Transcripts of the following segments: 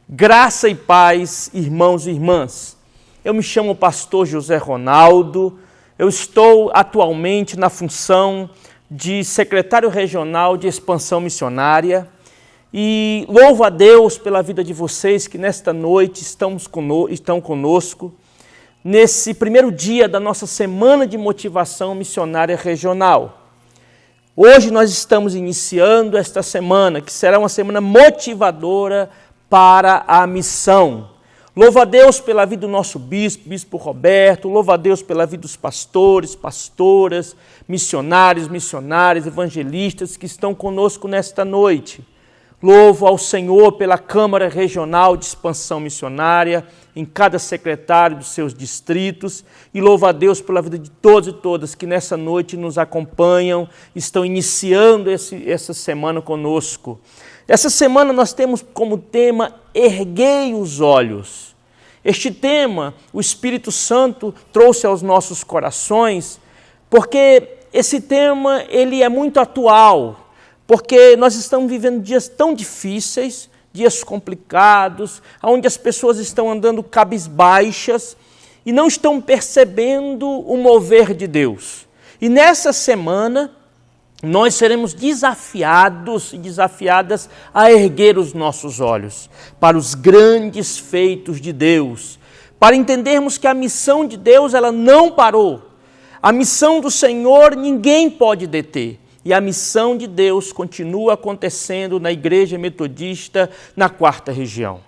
Graça e paz, irmãos e irmãs. Eu me chamo pastor José Ronaldo, eu estou atualmente na função de secretário regional de expansão missionária e louvo a Deus pela vida de vocês que nesta noite estão conosco, nesse primeiro dia da nossa semana de motivação missionária regional. Hoje nós estamos iniciando esta semana, que será uma semana motivadora para a missão. Louvo a Deus pela vida do nosso bispo Roberto, louvo a Deus pela vida dos pastores, pastoras, missionárias, evangelistas que estão conosco nesta noite. Louvo ao Senhor pela Câmara Regional de Expansão Missionária, em cada secretário dos seus distritos, e louvo a Deus pela vida de todos e todas que nessa noite nos acompanham, estão iniciando essa semana conosco. Essa semana nós temos como tema Erguei os Olhos. Este tema o Espírito Santo trouxe aos nossos corações, porque esse tema ele é muito atual, porque nós estamos vivendo dias tão difíceis, dias complicados, onde as pessoas estão andando cabisbaixas e não estão percebendo o mover de Deus. E nessa semana nós seremos desafiados e desafiadas a erguer os nossos olhos para os grandes feitos de Deus, para entendermos que a missão de Deus ela não parou. A missão do Senhor ninguém pode deter. E a missão de Deus continua acontecendo na Igreja Metodista na 4ª Região.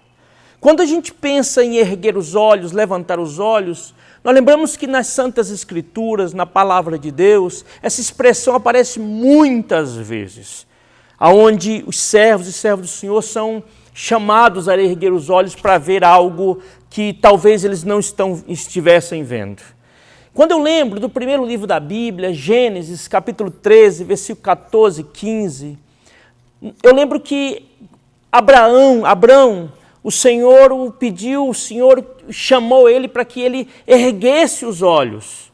Quando a gente pensa em erguer os olhos, levantar os olhos, nós lembramos que nas Santas Escrituras, na Palavra de Deus, essa expressão aparece muitas vezes, onde os servos e servas do Senhor são chamados a erguer os olhos para ver algo que talvez eles não estivessem vendo. Quando eu lembro do primeiro livro da Bíblia, Gênesis, capítulo 13, versículo 14 e 15, eu lembro que Abraão, o Senhor o pediu, o Senhor chamou ele para que ele erguesse os olhos,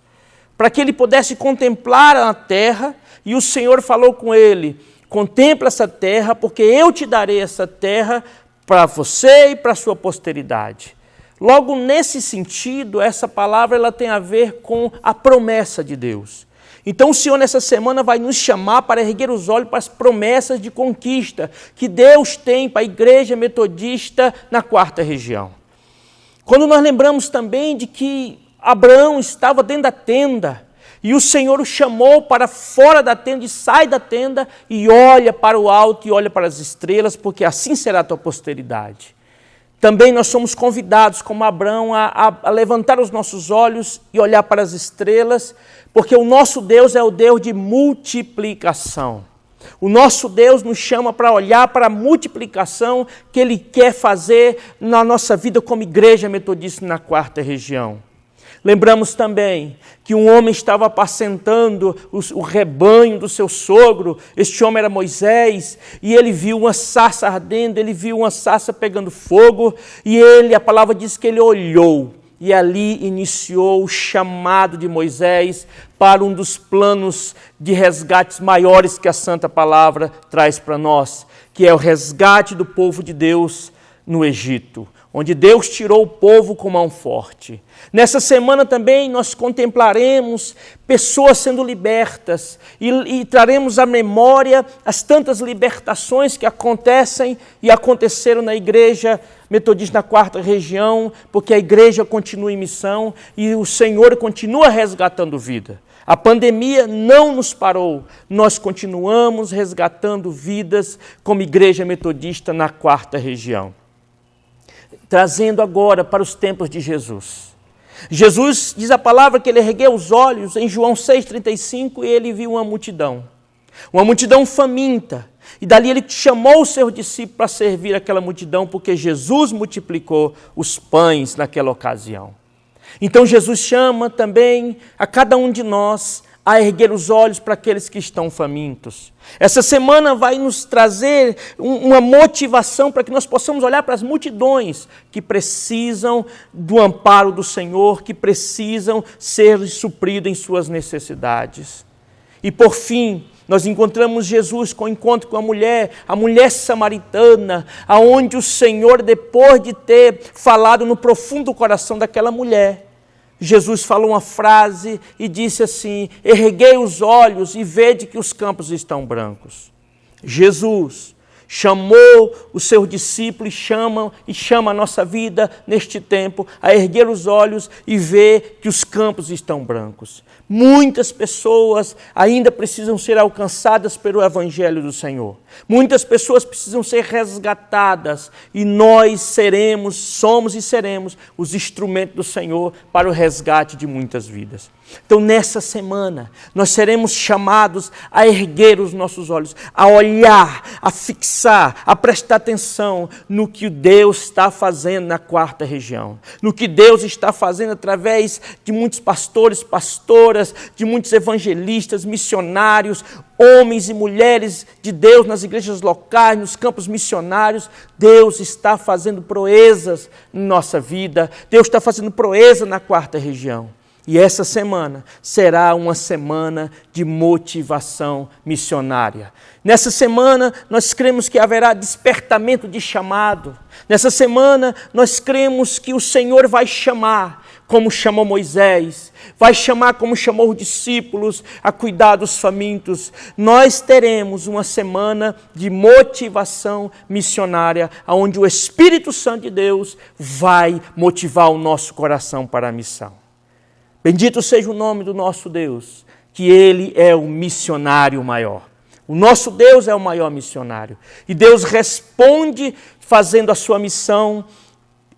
para que ele pudesse contemplar a terra, e o Senhor falou com ele: contempla essa terra, porque eu te darei essa terra para você e para a sua posteridade. Logo, nesse sentido, essa palavra ela tem a ver com a promessa de Deus. Então, o Senhor, nessa semana, vai nos chamar para erguer os olhos para as promessas de conquista que Deus tem para a Igreja Metodista na 4ª Região. Quando nós lembramos também de que Abraão estava dentro da tenda, e o Senhor o chamou para fora da tenda, e sai da tenda, e olha para o alto, e olha para as estrelas, porque assim será a tua posteridade. Também nós somos convidados, como Abraão, a levantar os nossos olhos e olhar para as estrelas, porque o nosso Deus é o Deus de multiplicação. O nosso Deus nos chama para olhar para a multiplicação que Ele quer fazer na nossa vida como Igreja Metodista na 4ª Região. Lembramos também que um homem estava apacentando o rebanho do seu sogro. Este homem era Moisés, e ele viu uma sarça ardendo, ele viu uma sarça pegando fogo, e a palavra diz que ele olhou, e ali iniciou o chamado de Moisés para um dos planos de resgates maiores que a Santa Palavra traz para nós, que é o resgate do povo de Deus no Egito, onde Deus tirou o povo com mão forte. Nessa semana também nós contemplaremos pessoas sendo libertas e traremos à memória as tantas libertações que acontecem e aconteceram na Igreja Metodista na 4ª Região, porque a igreja continua em missão e o Senhor continua resgatando vida. A pandemia não nos parou, nós continuamos resgatando vidas como Igreja Metodista na 4ª Região. Trazendo agora para os tempos de Jesus. Jesus, diz a palavra que ele ergueu os olhos em João 6,35 e ele viu uma multidão faminta. E dali ele chamou os seus discípulos para servir aquela multidão, porque Jesus multiplicou os pães naquela ocasião. Então Jesus chama também a cada um de nós a erguer os olhos para aqueles que estão famintos. Essa semana vai nos trazer uma motivação para que nós possamos olhar para as multidões que precisam do amparo do Senhor, que precisam ser supridas em suas necessidades. E por fim, Nós encontramos Jesus com o encontro com a mulher samaritana, aonde o Senhor, depois de ter falado no profundo coração daquela mulher, Jesus falou uma frase e disse assim: erguei os olhos e vede que os campos estão brancos. Jesus chamou os seus discípulos e chama a nossa vida neste tempo a erguer os olhos e ver que os campos estão brancos. Muitas pessoas ainda precisam ser alcançadas pelo Evangelho do Senhor. Muitas pessoas precisam ser resgatadas e nós somos e seremos os instrumentos do Senhor para o resgate de muitas vidas. Então, nessa semana, nós seremos chamados a erguer os nossos olhos, a olhar, a fixar, a prestar atenção no que Deus está fazendo na quarta região, no que Deus está fazendo através de muitos pastores, pastoras, de muitos evangelistas, missionários, homens e mulheres de Deus nas igrejas locais, nos campos missionários. Deus está fazendo proezas em nossa vida, Deus está fazendo proeza na quarta região. E essa semana será uma semana de motivação missionária. Nessa semana nós cremos que haverá despertamento de chamado. Nessa semana nós cremos que o Senhor vai chamar, como chamou Moisés, vai chamar como chamou os discípulos a cuidar dos famintos. Nós teremos uma semana de motivação missionária, onde o Espírito Santo de Deus vai motivar o nosso coração para a missão. Bendito seja o nome do nosso Deus, que Ele é o missionário maior. O nosso Deus é o maior missionário. E Deus responde fazendo a sua missão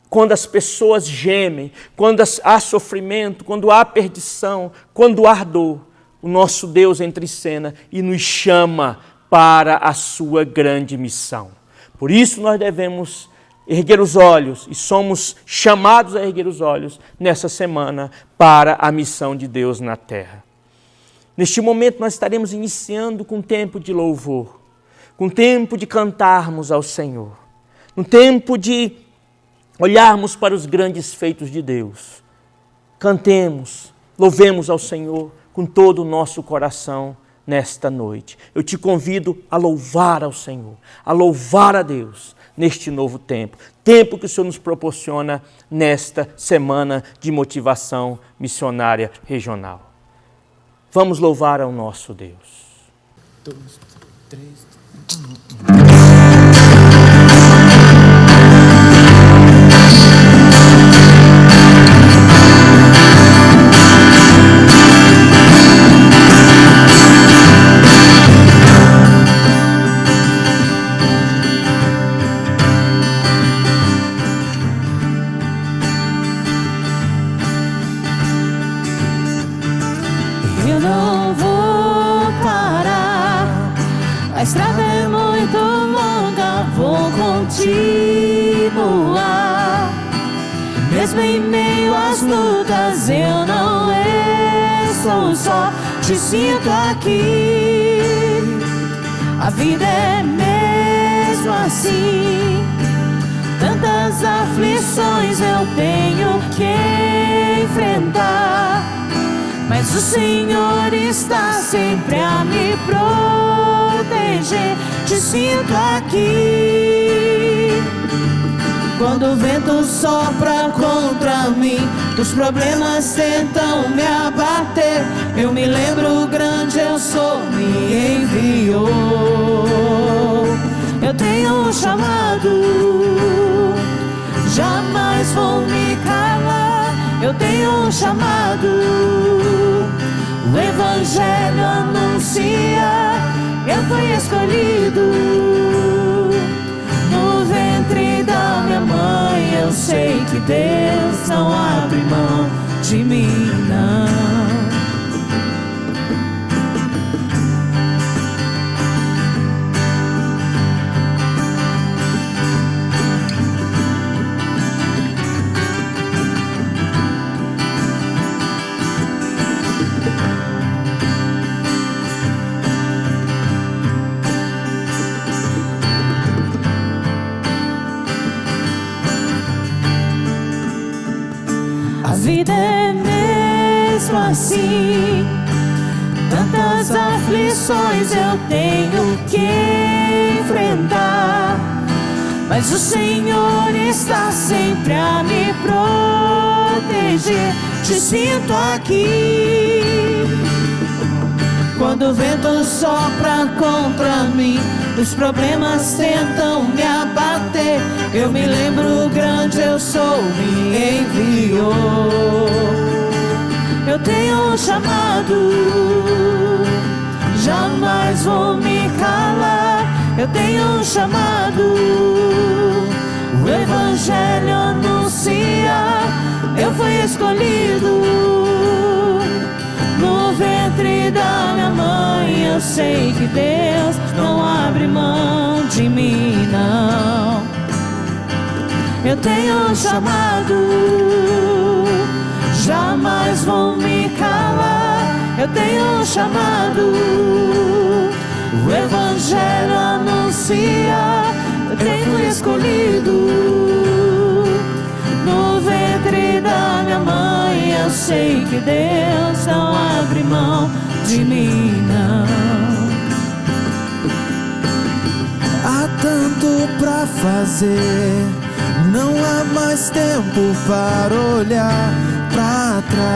quando as pessoas gemem, quando há sofrimento, quando há perdição, quando há dor. O nosso Deus entra em cena e nos chama para a sua grande missão. Por isso nós devemos erguer os olhos, e somos chamados a erguer os olhos nessa semana para a missão de Deus na terra. Neste momento nós estaremos iniciando com um tempo de louvor, com um tempo de cantarmos ao Senhor, um tempo de olharmos para os grandes feitos de Deus. Cantemos, louvemos ao Senhor com todo o nosso coração nesta noite. Eu te convido a louvar ao Senhor, a louvar a Deus neste novo tempo que o Senhor nos proporciona nesta semana de motivação missionária regional. Vamos louvar ao nosso Deus. 2, 3... Eu não vou parar, a estrada é muito longa, vou continuar. Mesmo em meio às lutas, eu não estou só, te sinto aqui. A vida é mesmo assim, tantas aflições eu tenho que enfrentar. Mas o Senhor está sempre a me proteger, te sinto aqui. Quando o vento sopra contra mim, os problemas tentam me abater, eu me lembro o grande eu sou, me enviou. Eu tenho um chamado, jamais vou me calar. Eu tenho um chamado, o Evangelho anuncia, eu fui escolhido. No ventre da minha mãe eu sei que Deus não abre mão de mim, não. A vida é mesmo assim, Tantas aflições eu tenho que enfrentar, mas o Senhor está sempre a me proteger. Te sinto aqui. Quando o vento sopra contra mim, os problemas tentam me abater, eu me lembro, grande eu sou, me enviou. Eu tenho um chamado, jamais vou me calar. Eu tenho um chamado, o Evangelho anunciar. Eu fui escolhido no ventre da minha mãe. Eu sei que Deus não abre mão de mim, não. Eu tenho um chamado, jamais vou me calar. Eu tenho um chamado, o Evangelho anuncia. Eu fui escolhido no ventre da minha mãe. Eu sei que Deus não abre mão de mim, não. Há tanto pra fazer, não há mais tempo para olhar pra trás.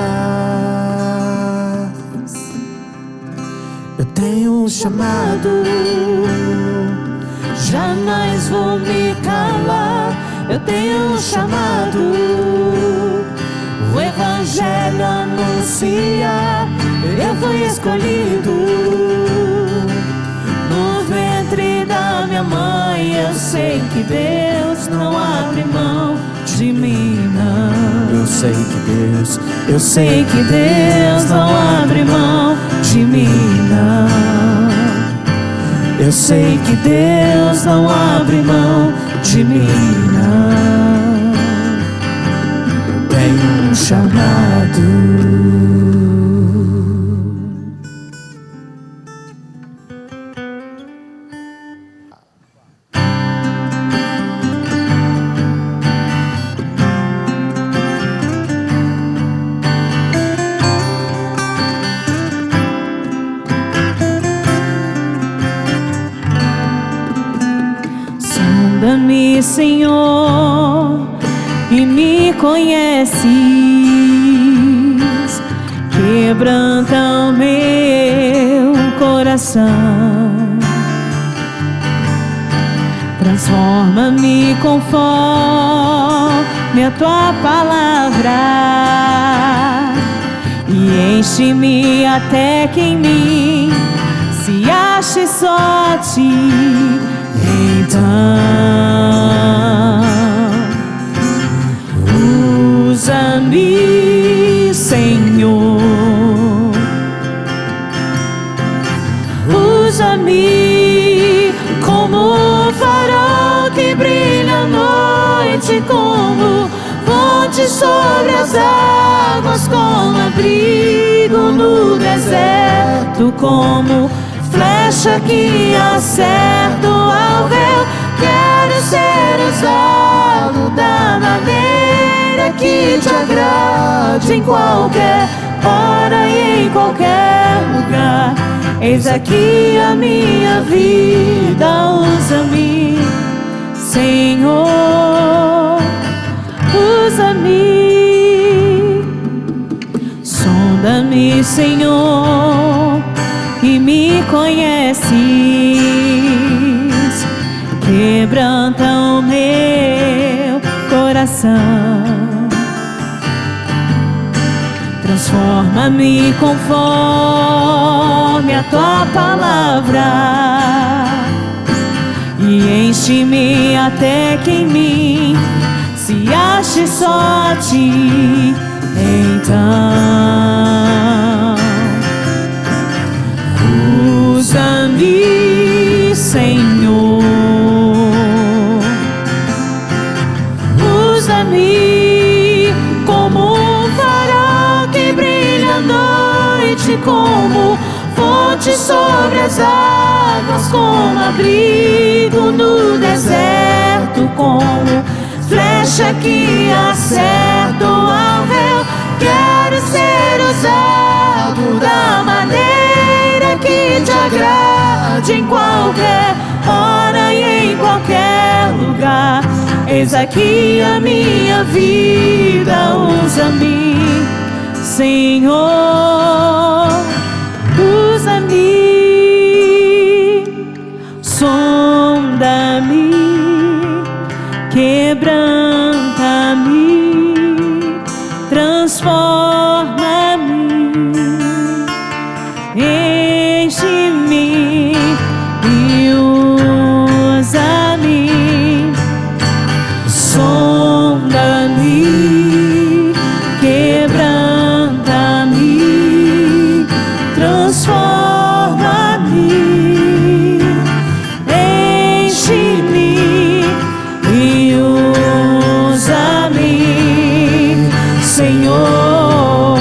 Eu tenho um chamado, jamais vou me calar. Eu tenho um chamado, o Evangelho anuncia. Eu fui escolhido no ventre da minha mãe. Eu sei que Deus não abre mão de mim, não. eu sei que Eu sei que Deus não abre mão de mim, não. Eu sei que Deus não abre mão de mim, não. Tenho um chamado. Sonda-me, Senhor, e me conheces. Quebranta o meu coração. Transforma-me conforme a tua palavra e enche-me até que em mim se ache só ti. Então, usa-me, Senhor, usa-me como um farol que brilha à noite, como fonte sobre as águas, como abrigo no deserto, como flecha que acerta o alvo. Quero ser usado da maneira que te agrade, em qualquer hora e em qualquer lugar. Eis aqui a minha vida, usa-me, Senhor, usa-me. Sonda-me, Senhor, e me conheces. Quebranta o meu coração. Transforma-me conforme a tua palavra e enche-me até que em mim se ache só ti. Então, usa-me, Senhor, usa-me como um farol que brilha à noite, como fonte sobre as águas, como abrigo no deserto, como flecha que acerta o alvo. Quero ser usado da maneira agrade em qualquer hora e em qualquer lugar. Eis aqui a minha vida, usa-me, Senhor, usa-me, sonda-me, quebranta-me, transforma-me, enche-me e usa-me, sonda-me, quebranta-me, transforma-me, enche-me e usa-me, Senhor,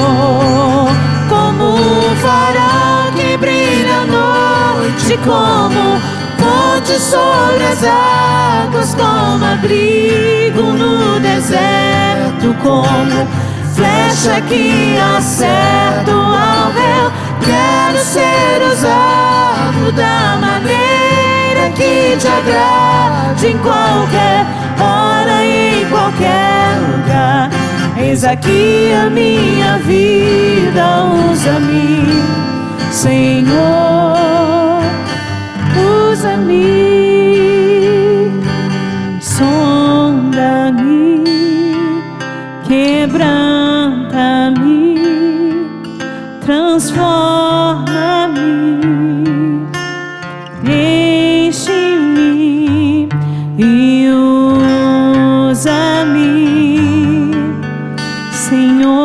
como um farol que brilha à noite, como ponte sobre as águas, como abrigo no deserto, como flecha que acerta o alvéu. Quero ser usado da maneira que te agrade em qualquer hora e em qualquer lugar. Eis aqui a minha vida, usa-me, Senhor, usa-me, sonda-me, quebranta-me, transforma-me, enche-me e usa-me, Senhor.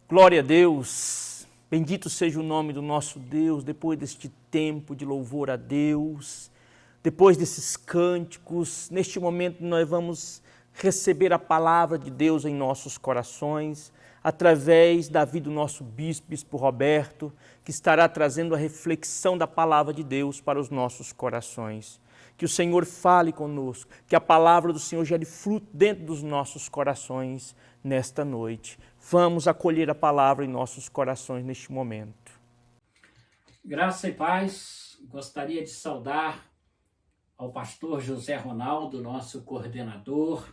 Glória a Deus, bendito seja o nome do nosso Deus, depois deste tempo de louvor a Deus, depois desses cânticos, neste momento nós vamos receber a palavra de Deus em nossos corações, através da vida do nosso bispo Roberto, que estará trazendo a reflexão da palavra de Deus para os nossos corações. Que o Senhor fale conosco, que a palavra do Senhor gere fruto dentro dos nossos corações nesta noite. Vamos acolher a palavra em nossos corações neste momento. Graça e paz, gostaria de saudar ao pastor José Ronaldo, nosso coordenador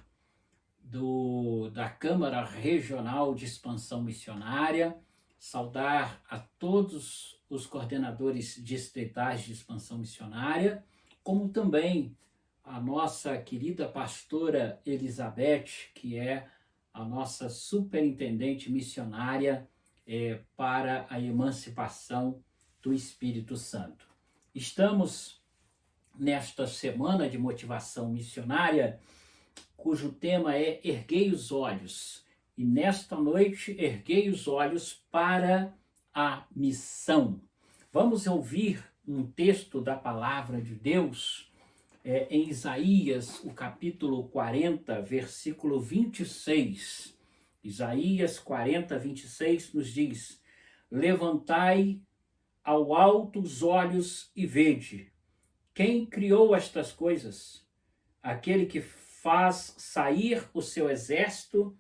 da Câmara Regional de Expansão Missionária, saudar a todos os coordenadores distritais de expansão missionária, como também a nossa querida pastora Elizabeth, que é a nossa superintendente missionária para a emancipação do Espírito Santo. Estamos nesta semana de motivação missionária, cujo tema é Erguei os Olhos. E nesta noite, erguei os olhos para a missão. Vamos ouvir um texto da palavra de Deus em Isaías, o capítulo 40, versículo 26. Isaías 40, 26 nos diz: levantai ao alto os olhos e vede. Quem criou estas coisas? Aquele que faz sair o seu exército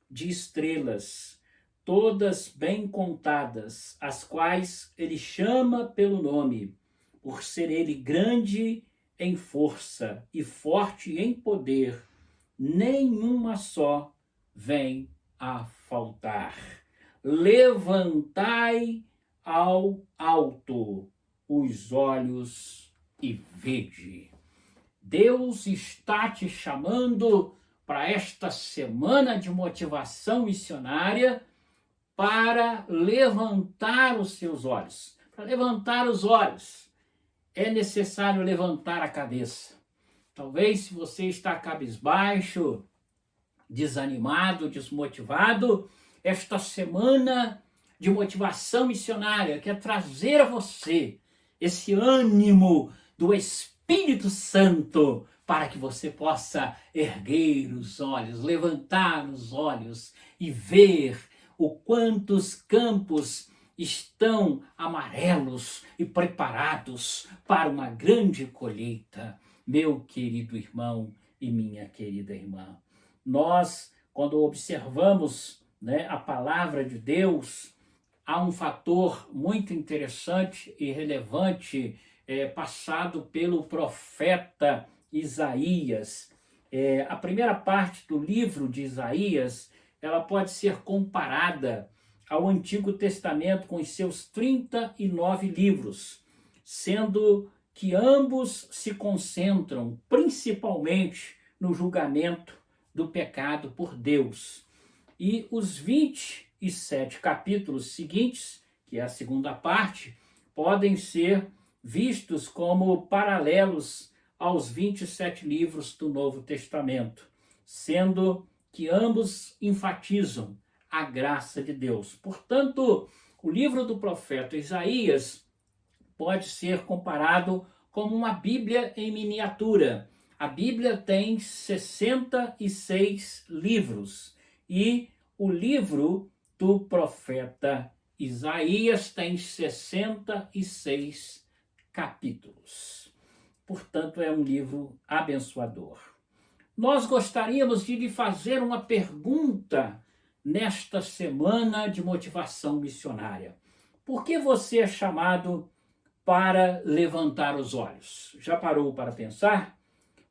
de estrelas, todas bem contadas, as quais ele chama pelo nome, por ser ele grande em força e forte em poder, nenhuma só vem a faltar. Levantai ao alto os olhos e vede. Deus está te chamando para esta semana de motivação missionária para levantar os seus olhos. Para levantar os olhos, é necessário levantar a cabeça. Talvez se você está cabisbaixo, desanimado, desmotivado, esta semana de motivação missionária quer trazer a você esse ânimo do Espírito Santo para que você possa erguer os olhos, levantar os olhos e ver o quanto os campos estão amarelos e preparados para uma grande colheita. Meu querido irmão e minha querida irmã. Nós, quando observamos, né, a palavra de Deus, há um fator muito interessante e relevante passado pelo profeta Isaías. A primeira parte do livro de Isaías, ela pode ser comparada ao Antigo Testamento com os seus 39 livros, sendo que ambos se concentram principalmente no julgamento do pecado por Deus. E os 27 capítulos seguintes, que é a segunda parte, podem ser vistos como paralelos aos 27 livros do Novo Testamento, sendo que ambos enfatizam a graça de Deus. Portanto, o livro do profeta Isaías pode ser comparado como uma Bíblia em miniatura. A Bíblia tem 66 livros e o livro do profeta Isaías tem 66 capítulos. Portanto, é um livro abençoador. Nós gostaríamos de lhe fazer uma pergunta nesta semana de motivação missionária. Por que você é chamado para levantar os olhos? Já parou para pensar?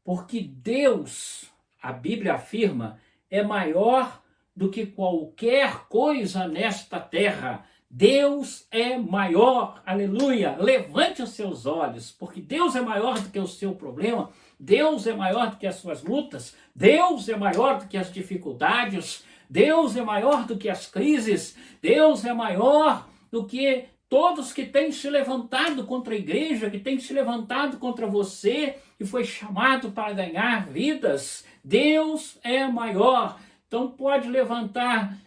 Porque Deus, a Bíblia afirma, é maior do que qualquer coisa nesta terra. Deus é maior, aleluia. Levante os seus olhos, porque Deus é maior do que o seu problema, Deus é maior do que as suas lutas, Deus é maior do que as dificuldades, Deus é maior do que as crises, Deus é maior do que todos que têm se levantado contra a igreja, que têm se levantado contra você, que foi chamado para ganhar vidas. Deus é maior. Então pode levantar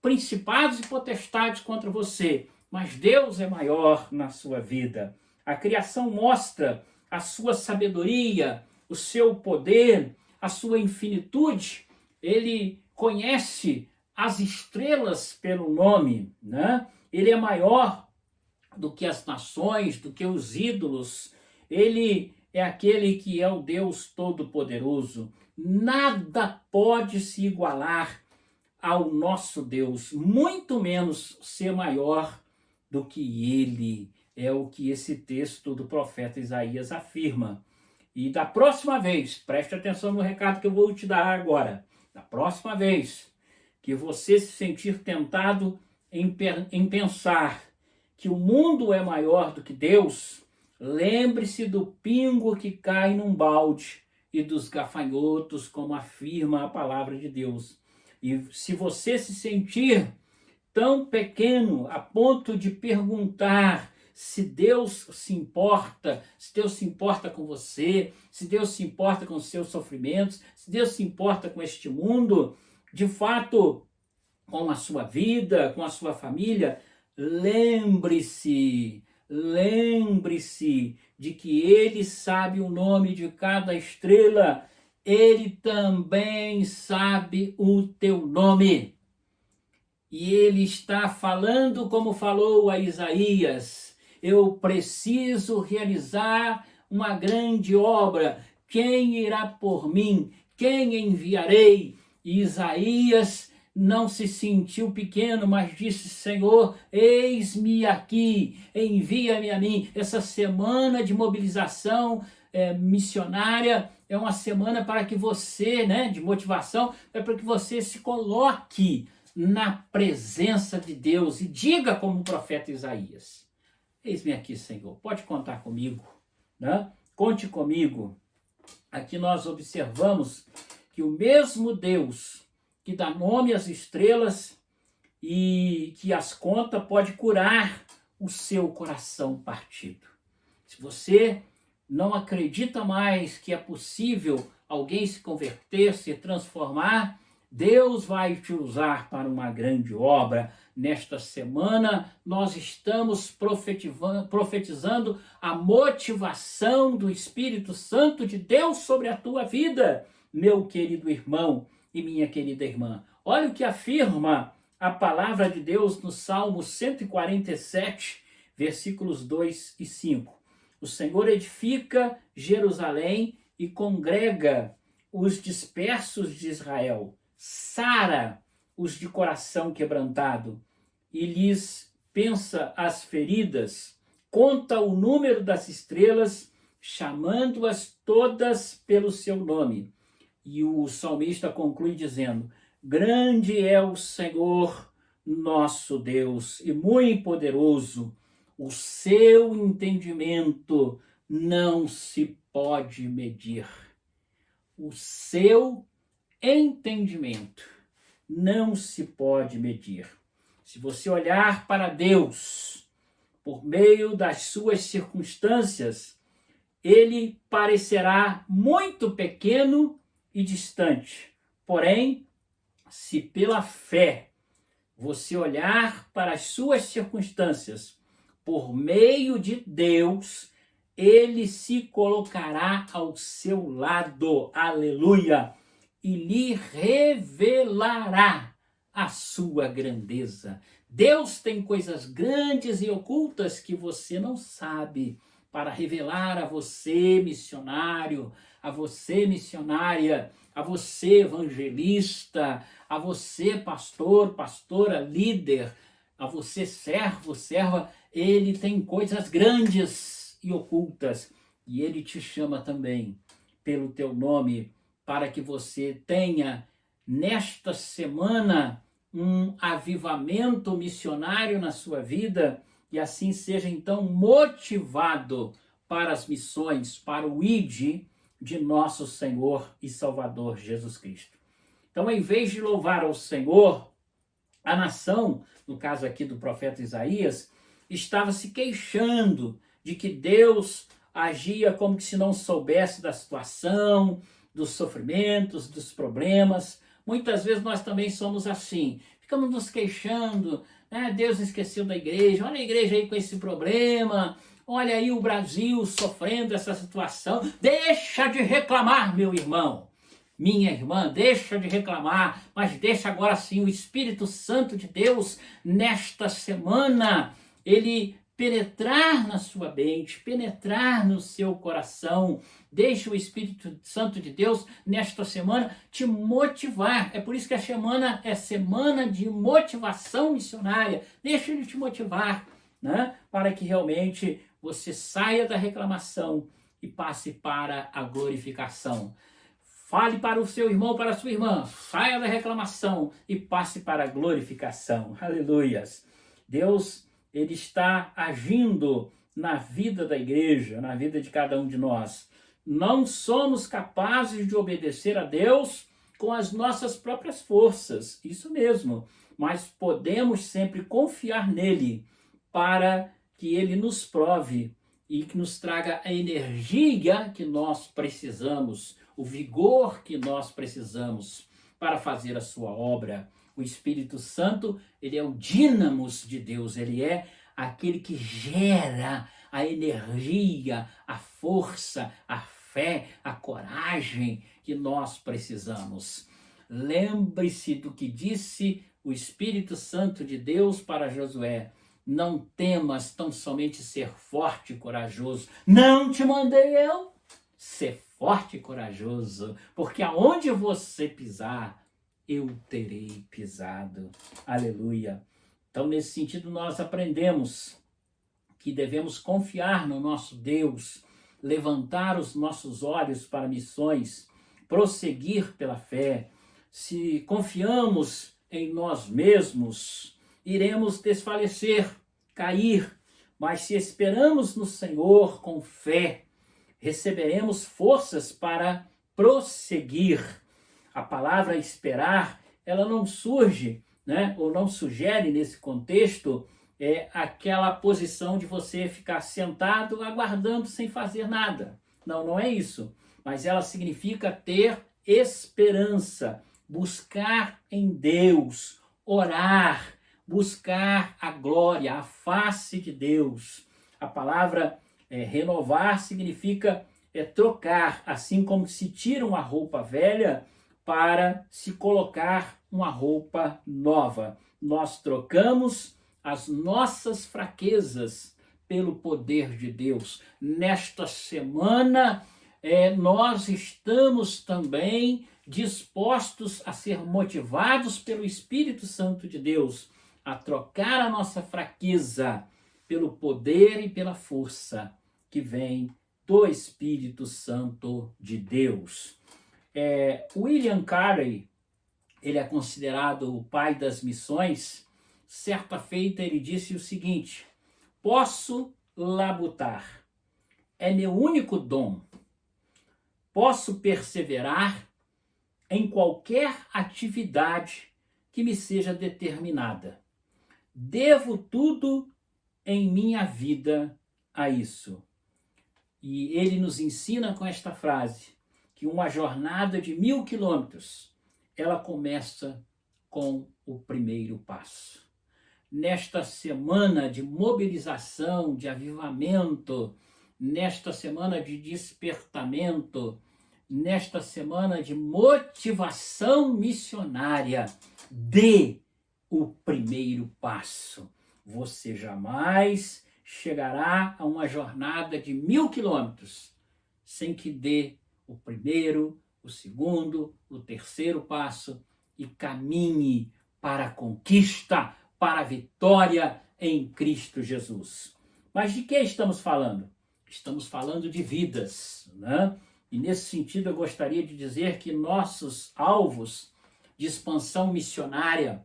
principados e potestades contra você, mas Deus é maior na sua vida. A criação mostra a sua sabedoria, o seu poder, a sua infinitude. Ele conhece as estrelas pelo nome, né? Ele é maior do que as nações, do que os ídolos. Ele é aquele que é o Deus Todo-Poderoso. Nada pode se igualar ao nosso Deus, muito menos ser maior do que Ele. É o que esse texto do profeta Isaías afirma. E da próxima vez, preste atenção no recado que eu vou te dar agora. Da próxima vez que você se sentir tentado em pensar que o mundo é maior do que Deus, lembre-se do pingo que cai num balde e dos gafanhotos, como afirma a palavra de Deus. E se você se sentir tão pequeno a ponto de perguntar se Deus se importa com você, se Deus se importa com os seus sofrimentos, se Deus se importa com este mundo, de fato, com a sua vida, com a sua família, lembre-se de que Ele sabe o nome de cada estrela, Ele também sabe o teu nome. E Ele está falando como falou a Isaías: eu preciso realizar uma grande obra, quem irá por mim? Quem enviarei? E Isaías não se sentiu pequeno, mas disse: Senhor, eis-me aqui, envia-me a mim. Essa semana de mobilização missionária é uma semana para que você, de motivação, é para que você se coloque na presença de Deus e diga como o profeta Isaías: eis-me aqui, Senhor, pode contar comigo, Conte comigo. Aqui nós observamos que o mesmo Deus que dá nome às estrelas e que as conta pode curar o seu coração partido. Se você não acredita mais que é possível alguém se converter, se transformar, Deus vai te usar para uma grande obra. Nesta semana, nós estamos profetizando a motivação do Espírito Santo de Deus sobre a tua vida, meu querido irmão e minha querida irmã. Olha o que afirma a palavra de Deus no Salmo 147, versículos 2 e 5. O Senhor edifica Jerusalém e congrega os dispersos de Israel, sara os de coração quebrantado e lhes pensa as feridas, conta o número das estrelas, chamando-as todas pelo seu nome. E o salmista conclui dizendo: grande é o Senhor nosso Deus e muito poderoso, o seu entendimento não se pode medir. O seu entendimento não se pode medir. Se você olhar para Deus por meio das suas circunstâncias, ele parecerá muito pequeno e distante. Porém, se pela fé você olhar para as suas circunstâncias por meio de Deus, ele se colocará ao seu lado, aleluia, e lhe revelará a sua grandeza. Deus tem coisas grandes e ocultas que você não sabe, para revelar a você, missionário, a você, missionária, a você, evangelista, a você, pastor, pastora, líder, a você, servo, serva. Ele tem coisas grandes e ocultas, e ele te chama também pelo teu nome, para que você tenha nesta semana um avivamento missionário na sua vida, e assim seja então motivado para as missões, para o ID de nosso Senhor e Salvador Jesus Cristo. Então, em vez de louvar ao Senhor, a nação, no caso aqui do profeta Isaías, estava se queixando de que Deus agia como que se não soubesse da situação, dos sofrimentos, dos problemas. Muitas vezes nós também somos assim, ficamos nos queixando, né? Deus esqueceu da igreja, olha a igreja aí com esse problema, olha aí o Brasil sofrendo essa situação. Deixa de reclamar, meu irmão, minha irmã, deixa de reclamar, mas deixa agora sim o Espírito Santo de Deus nesta semana, ele penetrar na sua mente, penetrar no seu coração. Deixa o Espírito Santo de Deus nesta semana te motivar. É por isso que a semana é semana de motivação missionária. Deixa ele te motivar, né? Para que realmente você saia da reclamação e passe para a glorificação. Fale para o seu irmão, para a sua irmã, saia da reclamação e passe para a glorificação. Aleluias. Deus, ele está agindo na vida da igreja, na vida de cada um de nós. Não somos capazes de obedecer a Deus com as nossas próprias forças, isso mesmo, mas podemos sempre confiar nele para que ele nos prove e que nos traga a energia que nós precisamos, o vigor que nós precisamos para fazer a sua obra. O Espírito Santo, ele é o dínamos de Deus, ele é aquele que gera a energia, a força, a fé, a coragem que nós precisamos. Lembre-se do que disse o Espírito Santo de Deus para Josué: não temas tão somente ser forte e corajoso. Não te mandei eu ser forte e corajoso, porque aonde você pisar, eu terei pisado. Aleluia. Então, nesse sentido, nós aprendemos que devemos confiar no nosso Deus, levantar os nossos olhos para missões, prosseguir pela fé. Se confiamos em nós mesmos, iremos desfalecer, cair, mas se esperamos no Senhor com fé, receberemos forças para prosseguir. A palavra esperar, ela não surge, né, ou não sugere nesse contexto aquela posição de você ficar sentado aguardando sem fazer nada. Não, não é isso. Mas ela significa ter esperança, buscar em Deus, orar, buscar a glória, a face de Deus. A palavra renovar significa trocar, assim como se tira uma roupa velha para se colocar uma roupa nova. Nós trocamos as nossas fraquezas pelo poder de Deus. Nesta semana, nós estamos também dispostos a ser motivados pelo Espírito Santo de Deus, a trocar a nossa fraqueza pelo poder e pela força que vem do Espírito Santo de Deus. William Carey, ele é considerado o pai das missões. Certa feita ele disse o seguinte: posso labutar, é meu único dom. Posso perseverar em qualquer atividade que me seja determinada. Devo tudo em minha vida a isso. E ele nos ensina com esta frase que uma jornada de 1000 quilômetros, ela começa com o primeiro passo. Nesta semana de mobilização, de avivamento, nesta semana de despertamento, nesta semana de motivação missionária, dê o primeiro passo. Você jamais chegará a uma jornada de 1000 quilômetros sem que dê o primeiro, o segundo, o terceiro passo e caminhe para a conquista, para a vitória em Cristo Jesus. Mas de que estamos falando? Estamos falando de vidas, né? E nesse sentido eu gostaria de dizer que nossos alvos de expansão missionária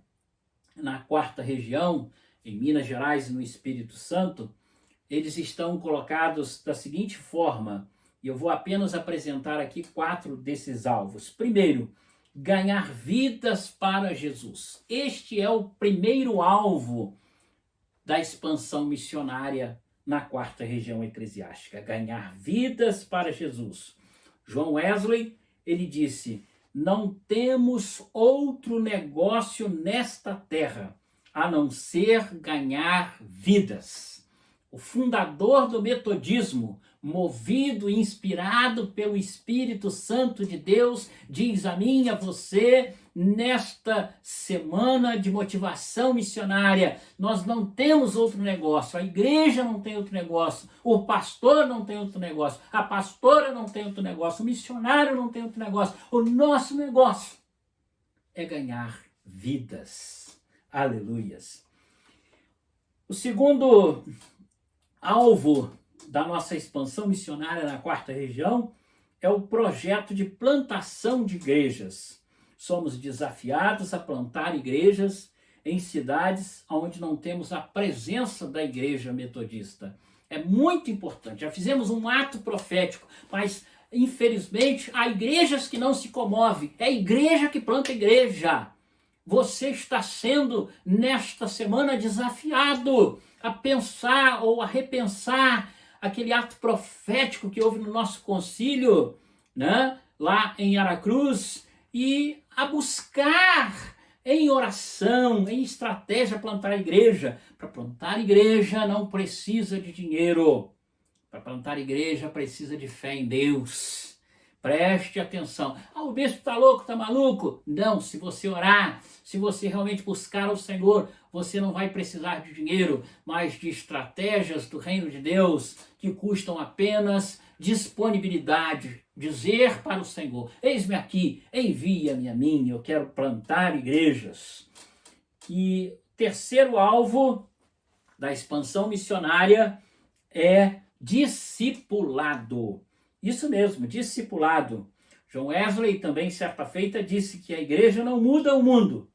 na 4ª região, em Minas Gerais e no Espírito Santo, eles estão colocados da seguinte forma, e eu vou apenas apresentar aqui 4 desses alvos. Primeiro, ganhar vidas para Jesus. Este é o primeiro alvo da expansão missionária na 4ª região eclesiástica, ganhar vidas para Jesus. João Wesley, ele disse: não temos outro negócio nesta terra a não ser ganhar vidas. O fundador do metodismo, movido e inspirado pelo Espírito Santo de Deus, diz a mim e a você, nesta semana de motivação missionária, nós não temos outro negócio, a igreja não tem outro negócio, o pastor não tem outro negócio, a pastora não tem outro negócio, o missionário não tem outro negócio, o nosso negócio é ganhar vidas. Aleluias. O segundo alvo da nossa expansão missionária na 4ª região é o projeto de plantação de igrejas. Somos desafiados a plantar igrejas em cidades onde não temos a presença da igreja metodista. É muito importante. Já fizemos um ato profético, mas infelizmente há igrejas que não se comovem. É a igreja que planta igreja. Você está sendo, nesta semana, desafiado a pensar ou a repensar aquele ato profético que houve no nosso concílio, né, lá em Aracruz, e a buscar em oração, em estratégia, plantar a igreja. Para plantar igreja não precisa de dinheiro. Para plantar igreja precisa de fé em Deus. Preste atenção. O bispo está louco, está maluco? Não, se você orar, se você realmente buscar o Senhor, você não vai precisar de dinheiro, mas de estratégias do reino de Deus que custam apenas disponibilidade. Dizer para o Senhor: eis-me aqui, envia-me a mim, eu quero plantar igrejas. E terceiro alvo da expansão missionária é discipulado. Isso mesmo, discipulado. John Wesley também, certa feita, disse que a igreja não muda o mundo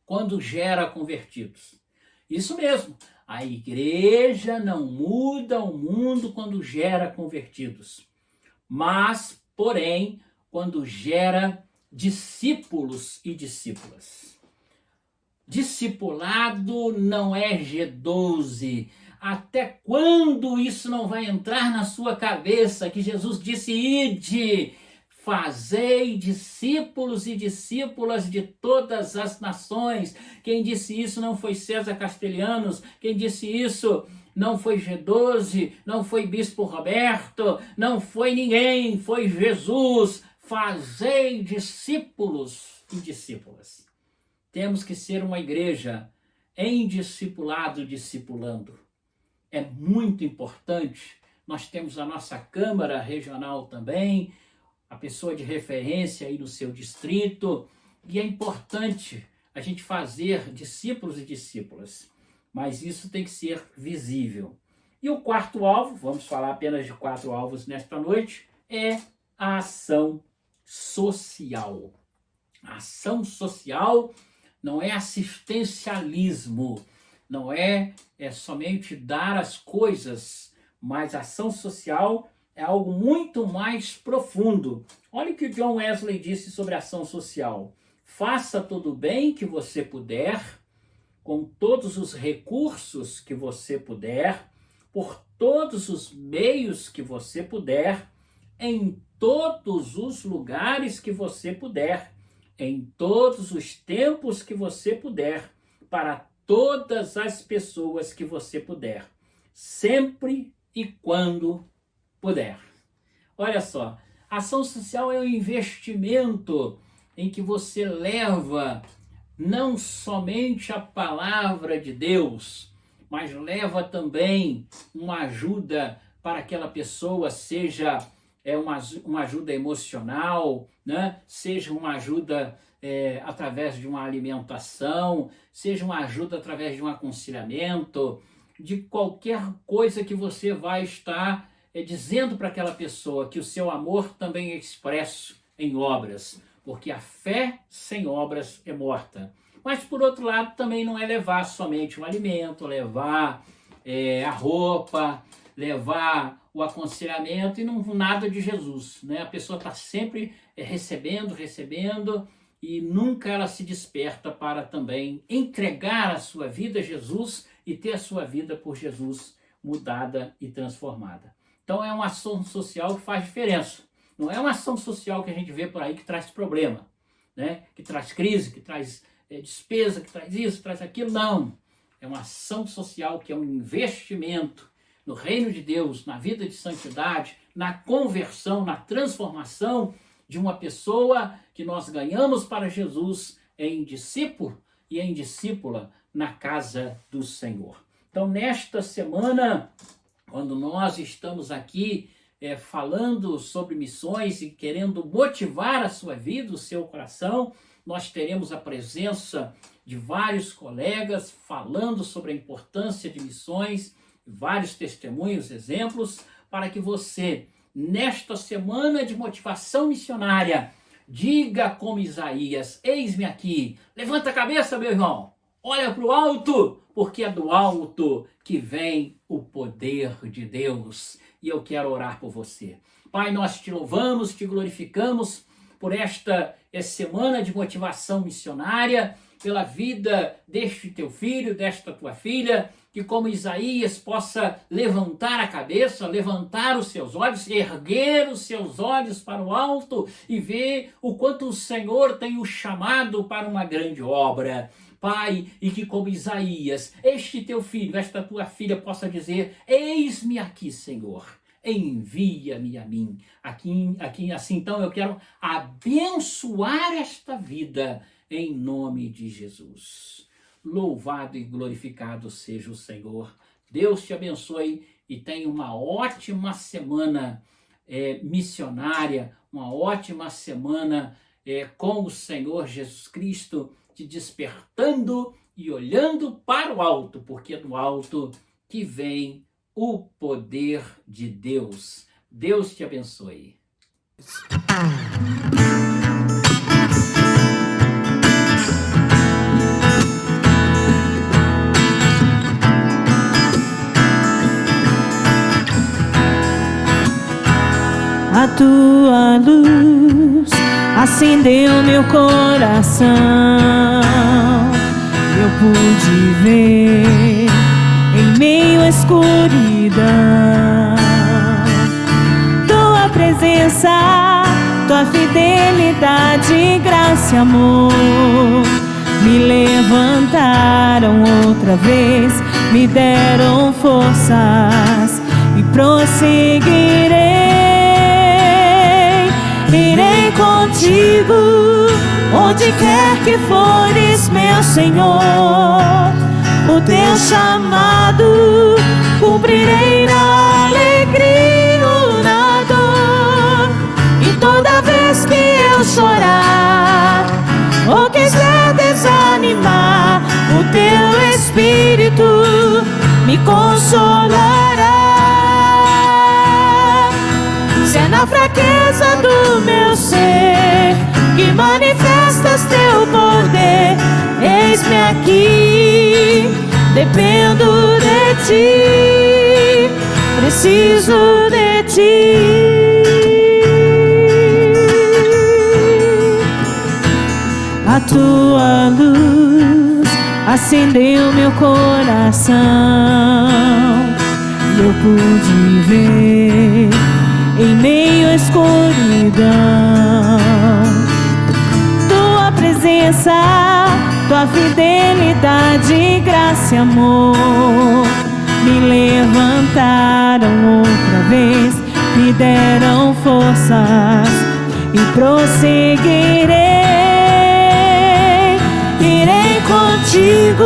quando gera convertidos. Isso mesmo, a igreja não muda o mundo quando gera convertidos, mas, porém, quando gera discípulos e discípulas. Discipulado não é G12. Até quando isso não vai entrar na sua cabeça que Jesus disse: ide, fazei discípulos e discípulas de todas as nações. Quem disse isso não foi César Castelhanos, quem disse isso não foi G12, não foi Bispo Roberto, não foi ninguém, foi Jesus. Fazei discípulos e discípulas. Temos que ser uma igreja em discipulado, discipulando. É muito importante nós temos a nossa Câmara Regional também, a pessoa de referência aí no seu distrito, e é importante a gente fazer discípulos e discípulas, mas isso tem que ser visível. E o quarto alvo, vamos falar apenas de 4 alvos nesta noite, é a ação social. A ação social não é assistencialismo, não é somente dar as coisas, mas a ação social é algo muito mais profundo. Olha o que o John Wesley disse sobre a ação social. Faça todo o bem que você puder, com todos os recursos que você puder, por todos os meios que você puder, em todos os lugares que você puder, em todos os tempos que você puder, para todas as pessoas que você puder, sempre e quando puder. Olha só, ação social é um investimento em que você leva não somente a palavra de Deus, mas leva também uma ajuda para aquela pessoa, seja uma ajuda emocional, né? Seja uma ajuda através de uma alimentação, seja uma ajuda através de um aconselhamento, de qualquer coisa que você vai estar dizendo para aquela pessoa que o seu amor também é expresso em obras, porque a fé sem obras é morta. Mas, por outro lado, também não é levar somente o alimento, levar a roupa, levar o aconselhamento e não nada de Jesus, né? A pessoa está sempre recebendo, e nunca ela se desperta para também entregar a sua vida a Jesus e ter a sua vida por Jesus mudada e transformada. Então é uma ação social que faz diferença. Não é uma ação social que a gente vê por aí que traz problema, né? Que traz crise, que traz despesa, que traz isso, traz aquilo. Não. É uma ação social que é um investimento no reino de Deus, na vida de santidade, na conversão, na transformação de uma pessoa que nós ganhamos para Jesus em discípulo e em discípula na casa do Senhor. Então, nesta semana, quando nós estamos aqui falando sobre missões e querendo motivar a sua vida, o seu coração, nós teremos a presença de vários colegas falando sobre a importância de missões, vários testemunhos, exemplos, para que você, nesta semana de motivação missionária, diga como Isaías: eis-me aqui, levanta a cabeça, meu irmão, olha para o alto, porque é do alto que vem o poder de Deus. E eu quero orar por você. Pai, nós te louvamos, te glorificamos por esta semana de motivação missionária, pela vida deste teu filho, desta tua filha, que como Isaías possa levantar a cabeça, levantar os seus olhos, erguer os seus olhos para o alto e ver o quanto o Senhor tem o chamado para uma grande obra. Pai, e que como Isaías, este teu filho, esta tua filha possa dizer: eis-me aqui, Senhor, envia-me a mim. Aqui, assim, então eu quero abençoar esta vida em nome de Jesus. Louvado e glorificado seja o Senhor. Deus te abençoe e tenha uma ótima semana missionária, uma ótima semana com o Senhor Jesus Cristo, te despertando e olhando para o alto, porque é do alto que vem o poder de Deus. Deus te abençoe. A tua luz acendeu meu coração, eu pude ver em meio à escuridão tua presença, tua fidelidade, graça e amor me levantaram outra vez, me deram forças e prosseguirei. Irei contigo, onde quer que fores, meu Senhor. O teu chamado cumprirei na alegria. me consolará. Se é na fraqueza do meu ser que manifestas teu poder, eis-me aqui, dependo de ti, preciso de ti. A tua luz acendeu meu coração e eu pude ver em meio à escuridão tua presença, tua fidelidade, graça e amor me levantaram outra vez, me deram forças e prosseguirei. Irei contigo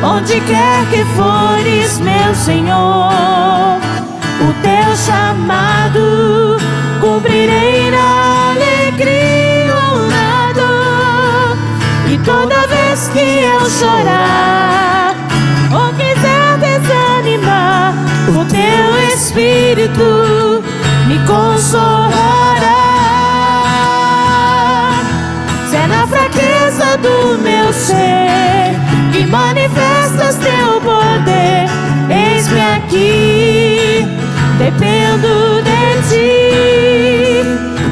onde quer que fores, meu Senhor. O teu chamado cumprirei na alegria ou na dor. E toda vez que eu chorar ou quiser desanimar, o teu Espírito me consolará. Se é na fraqueza do meu ser que manifestas teu poder, eis-me aqui, dependo de ti,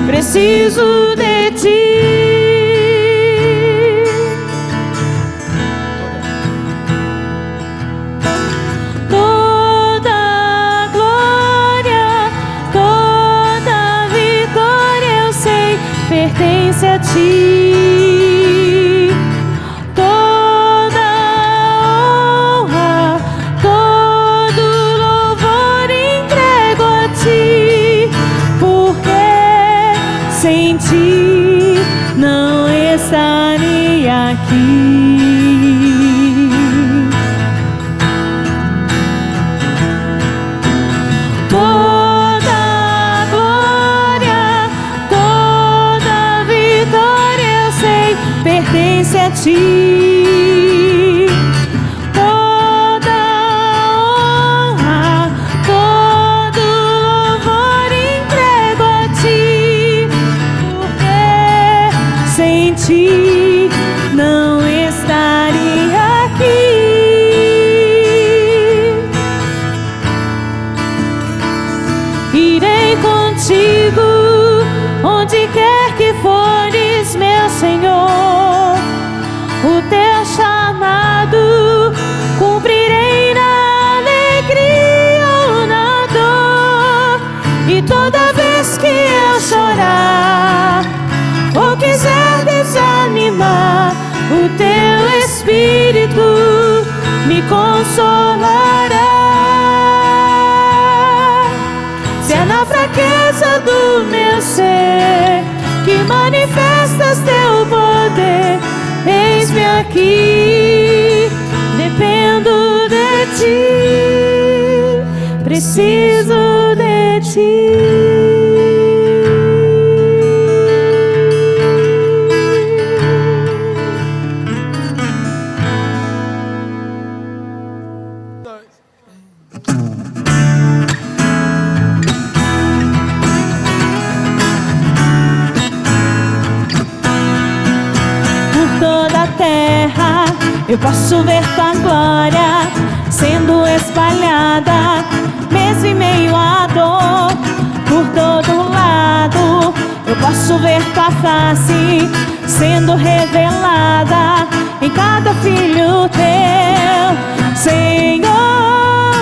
preciso de ti. Toda glória, toda vitória eu sei pertence a ti. Sem ti não estaria aqui. Toda glória, toda vitória eu sei pertence a ti. Não estaria aqui. Irei contigo onde quer que fores, meu Senhor. O teu chamado cumprirei na alegria ou na dor. E toda vez que eu chorar ou quiser desanimar, o teu Espírito me consolará. Se é na fraqueza do meu ser que manifestas teu poder, eis-me aqui, dependo de ti, preciso de ti. Eu posso ver tua glória sendo espalhada, mesmo em meio à dor, por todo lado. Eu posso ver tua face sendo revelada em cada filho teu. Senhor,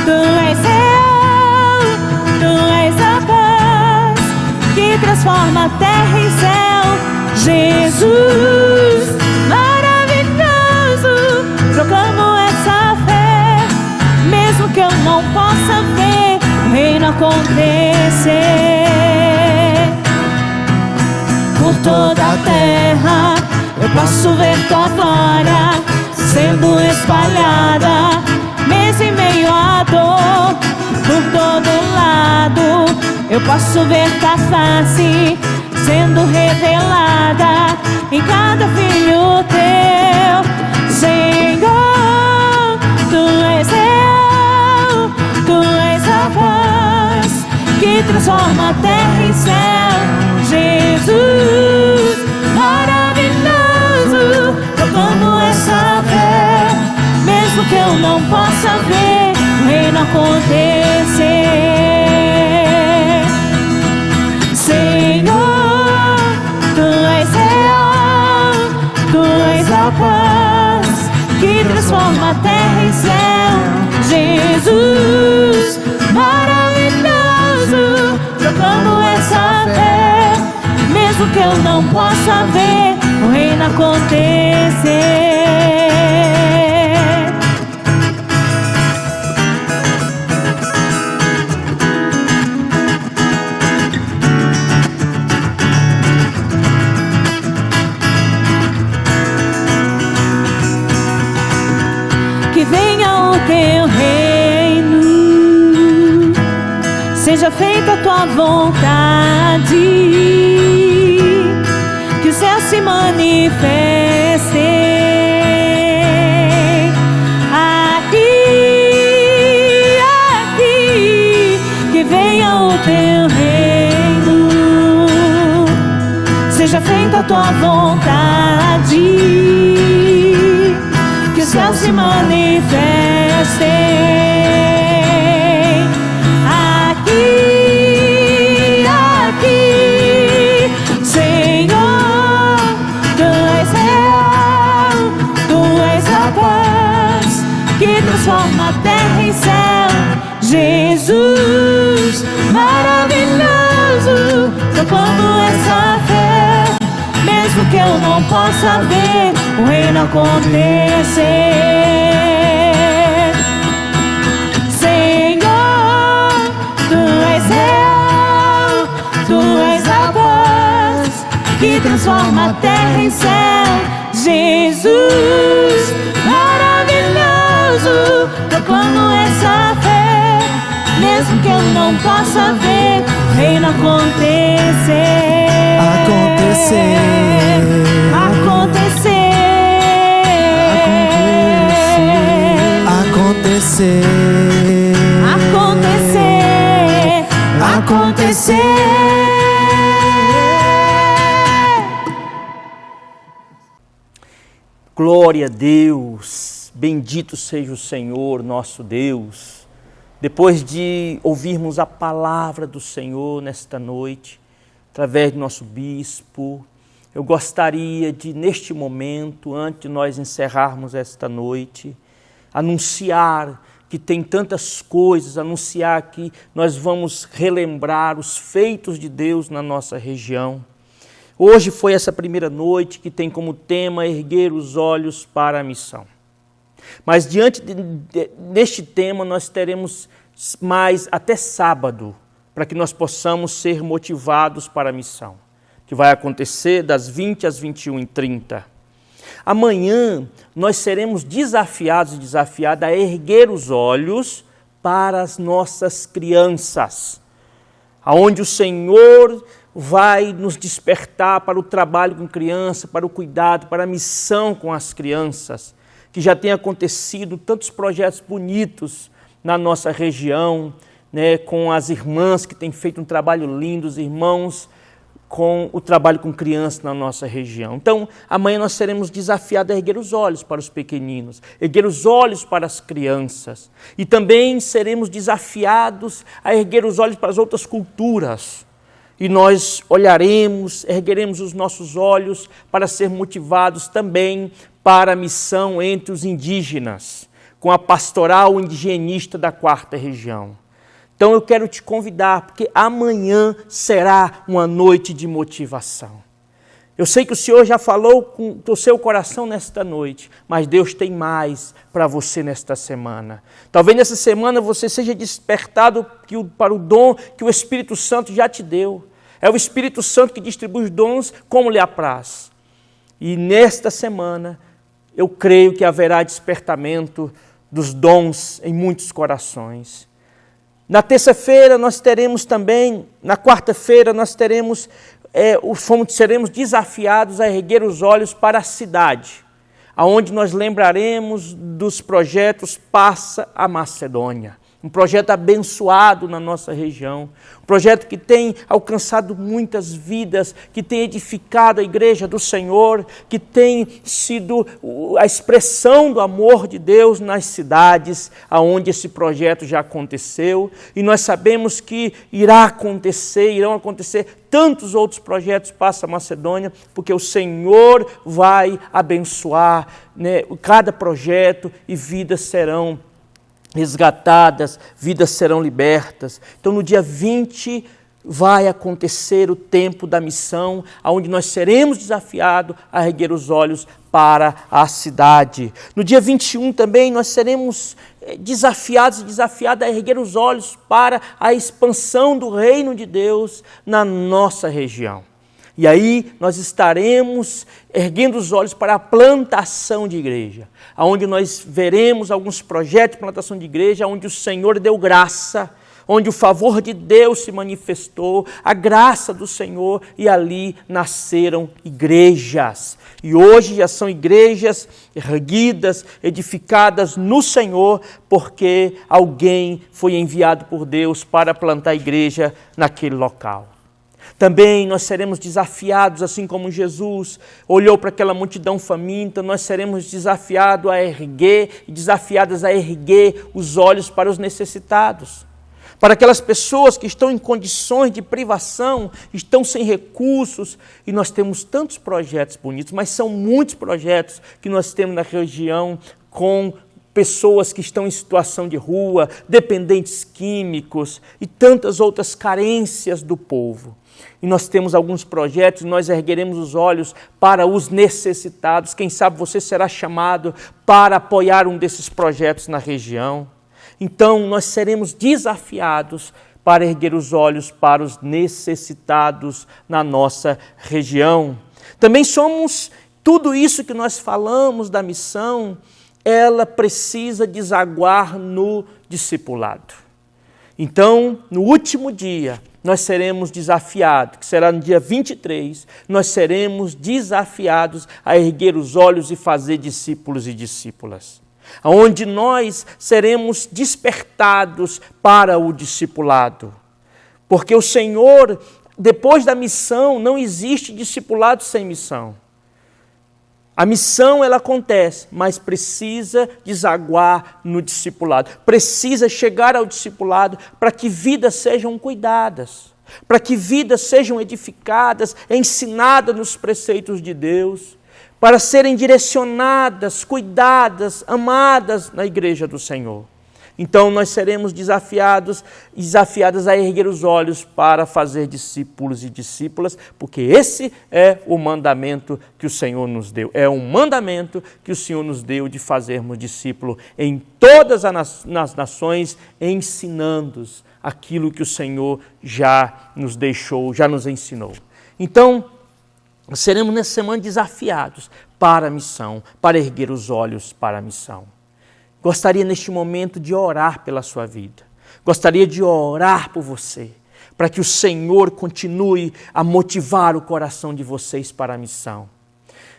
tu és real, tu és a paz que transforma terra em céu. Jesus, proclamo essa fé, mesmo que eu não possa ver o reino acontecer. Por toda a terra eu posso ver tua glória sendo espalhada, mesmo em meio à dor, por todo lado. Eu posso ver tua face sendo revelada em cada filho teu. Senhor, tu és real, que transforma a terra em céu. Jesus, maravilhoso, proclamo essa fé. Mesmo que eu não possa ver o reino acontecer. Senhor, Tu és real, Tu és a paz que transforma a terra em céu. Jesus, maravilhoso, proclamo essa fé. Mesmo que eu não possa ver o reino acontecer. Que venha o Teu reino, seja feita a Tua vontade, que o céu se manifeste aqui, aqui. Que venha o Teu reino, seja feita a Tua vontade, que o céu se manifeste aqui, aqui. Senhor, Tu és real, Tu és a paz que transforma a terra em céu. Jesus, maravilhoso, proclamo essa fé. Mesmo que eu não possa ver o reino acontecer. Senhor, Tu és real, Tu és a paz que transforma a terra em céu. Jesus, maravilhoso, proclamo essa fé. Mesmo que eu não possa ver o reino acontecer. Acontecer. Acontecer. Acontecer. Acontecer. Glória a Deus, bendito seja o Senhor, nosso Deus. Depois de ouvirmos a palavra do Senhor nesta noite, através do nosso bispo, eu gostaria de, neste momento, antes de nós encerrarmos esta noite, anunciar que tem tantas coisas, anunciar que nós vamos relembrar os feitos de Deus na nossa região. Hoje foi essa primeira noite que tem como tema erguer os olhos para a missão. Mas diante deste tema nós teremos mais até sábado, para que nós possamos ser motivados para a missão, que vai acontecer das 20 às 21h30. Amanhã nós seremos desafiados e desafiadas a erguer os olhos para as nossas crianças, aonde o Senhor vai nos despertar para o trabalho com criança, para o cuidado, para a missão com as crianças, que já tem acontecido tantos projetos bonitos na nossa região, né, com as irmãs que têm feito um trabalho lindo, os irmãos com o trabalho com crianças na nossa região. Então, amanhã nós seremos desafiados a erguer os olhos para os pequeninos, erguer os olhos para as crianças. E também seremos desafiados a erguer os olhos para as outras culturas. E nós olharemos, ergueremos os nossos olhos para ser motivados também para a missão entre os indígenas, com a pastoral indigenista da 4ª região. Então eu quero te convidar, porque amanhã será uma noite de motivação. Eu sei que o Senhor já falou com o seu coração nesta noite, mas Deus tem mais para você nesta semana. Talvez nessa semana você seja despertado para o dom que o Espírito Santo já te deu. É o Espírito Santo que distribui os dons como lhe apraz. E nesta semana, eu creio que haverá despertamento dos dons em muitos corações. Na terça-feira nós teremos também, na quarta-feira nós seremos desafiados a erguer os olhos para a cidade, aonde nós lembraremos dos projetos Passa a Macedônia. um projeto abençoado na nossa região, um projeto que tem alcançado muitas vidas, que tem edificado a igreja do Senhor, que tem sido a expressão do amor de Deus nas cidades onde esse projeto já aconteceu, e nós sabemos que irão acontecer tantos outros projetos para a Macedônia, porque o Senhor vai abençoar, né, cada projeto, e vidas serão resgatadas, vidas serão libertas. Então, no dia 20 vai acontecer o tempo da missão, onde nós seremos desafiados a erguer os olhos para a cidade. No dia 21 também nós seremos desafiados a erguer os olhos para a expansão do reino de Deus na nossa região. E aí nós estaremos erguendo os olhos para a plantação de igreja, onde nós veremos alguns projetos de plantação de igreja, onde o Senhor deu graça, onde o favor de Deus se manifestou, a graça do Senhor, e ali nasceram igrejas. E hoje já são igrejas erguidas, edificadas no Senhor, porque alguém foi enviado por Deus para plantar igreja naquele local. Também nós seremos desafiados, assim como Jesus olhou para aquela multidão faminta, nós seremos desafiados desafiadas a erguer os olhos para os necessitados, para aquelas pessoas que estão em condições de privação, estão sem recursos, e nós temos tantos projetos bonitos, mas são muitos projetos que nós temos na região com pessoas que estão em situação de rua, dependentes químicos e tantas outras carências do povo. E nós temos alguns projetos, nós ergueremos os olhos para os necessitados. Quem sabe você será chamado para apoiar um desses projetos na região. Então, nós seremos desafiados para erguer os olhos para os necessitados na nossa região. Também somos, tudo isso que nós falamos da missão, ela precisa desaguar no discipulado. Então, no último dia, nós seremos desafiados, que será no dia 23, nós seremos desafiados a erguer os olhos e fazer discípulos e discípulas, onde nós seremos despertados para o discipulado. Porque o Senhor, depois da missão, não existe discipulado sem missão. A missão, ela acontece, mas precisa desaguar no discipulado. Precisa chegar ao discipulado para que vidas sejam cuidadas, para que vidas sejam edificadas, ensinadas nos preceitos de Deus, para serem direcionadas, cuidadas, amadas na igreja do Senhor. Então nós seremos desafiadas a erguer os olhos para fazer discípulos e discípulas, porque esse é o mandamento que o Senhor nos deu. É um mandamento que o Senhor nos deu de fazermos discípulo em todas as nações, ensinando-os aquilo que o Senhor já nos deixou, já nos ensinou. Então, seremos nessa semana desafiados para a missão, para erguer os olhos para a missão. Gostaria neste momento de orar pela sua vida. Gostaria de orar por você, para que o Senhor continue a motivar o coração de vocês para a missão.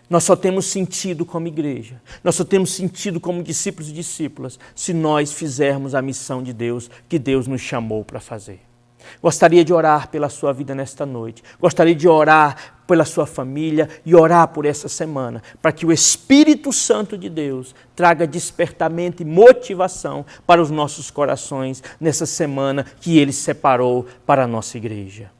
Nós só temos sentido como igreja, nós só temos sentido como discípulos e discípulas, se nós fizermos a missão de Deus, que Deus nos chamou para fazer. Gostaria de orar pela sua vida nesta noite. Gostaria de orar pela sua família e orar por essa semana, para que o Espírito Santo de Deus traga despertamento e motivação para os nossos corações nessa semana que Ele separou para a nossa igreja.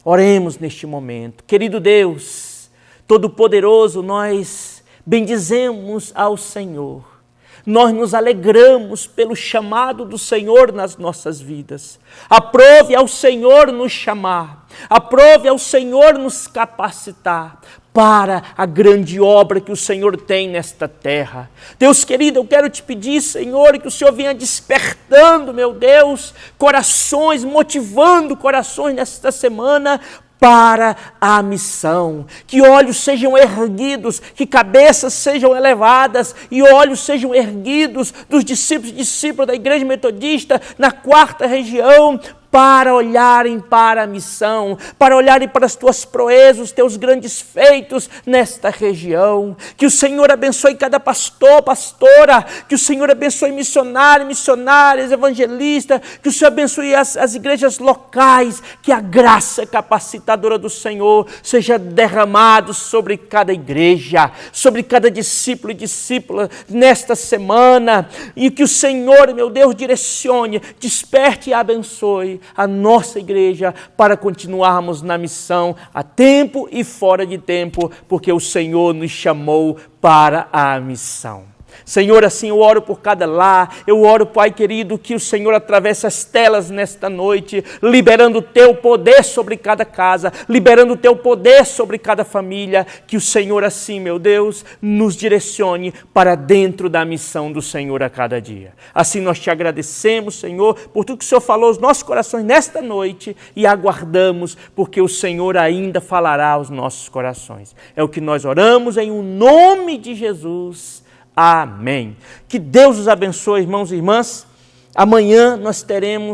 Oremos neste momento. Querido Deus, Todo-Poderoso, nós bendizemos ao Senhor. Nós nos alegramos pelo chamado do Senhor nas nossas vidas. Aprove ao Senhor nos chamar, aprove ao Senhor nos capacitar para a grande obra que o Senhor tem nesta terra. Deus querido, eu quero te pedir, Senhor, que o Senhor venha despertando, meu Deus, corações, motivando corações nesta semana, para a missão, que olhos sejam erguidos, que cabeças sejam elevadas e olhos sejam erguidos dos discípulos e discípulas da Igreja Metodista na 4ª região, para olharem para a missão, para olharem para as tuas proezas, os teus grandes feitos nesta região. Que o Senhor abençoe cada pastor, pastora, que o Senhor abençoe missionário, missionárias, evangelistas, que o Senhor abençoe as igrejas locais, que a graça capacitadora do Senhor seja derramada sobre cada igreja, sobre cada discípulo e discípula nesta semana, e que o Senhor, meu Deus, direcione, desperte e abençoe a nossa igreja para continuarmos na missão a tempo e fora de tempo, porque o Senhor nos chamou para a missão. Senhor, assim eu oro por cada lar, eu oro, Pai querido, que o Senhor atravesse as telas nesta noite, liberando o Teu poder sobre cada casa, liberando o Teu poder sobre cada família, que o Senhor assim, meu Deus, nos direcione para dentro da missão do Senhor a cada dia. Assim nós Te agradecemos, Senhor, por tudo que o Senhor falou aos nossos corações nesta noite e aguardamos, porque o Senhor ainda falará aos nossos corações. É o que nós oramos em nome de Jesus. Amém. Que Deus os abençoe, irmãos e irmãs. Amanhã nós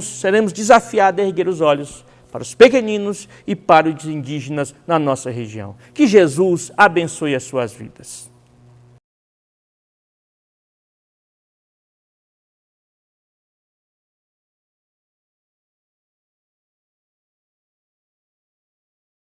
seremos desafiados a erguer os olhos para os pequeninos e para os indígenas na nossa região. Que Jesus abençoe as suas vidas.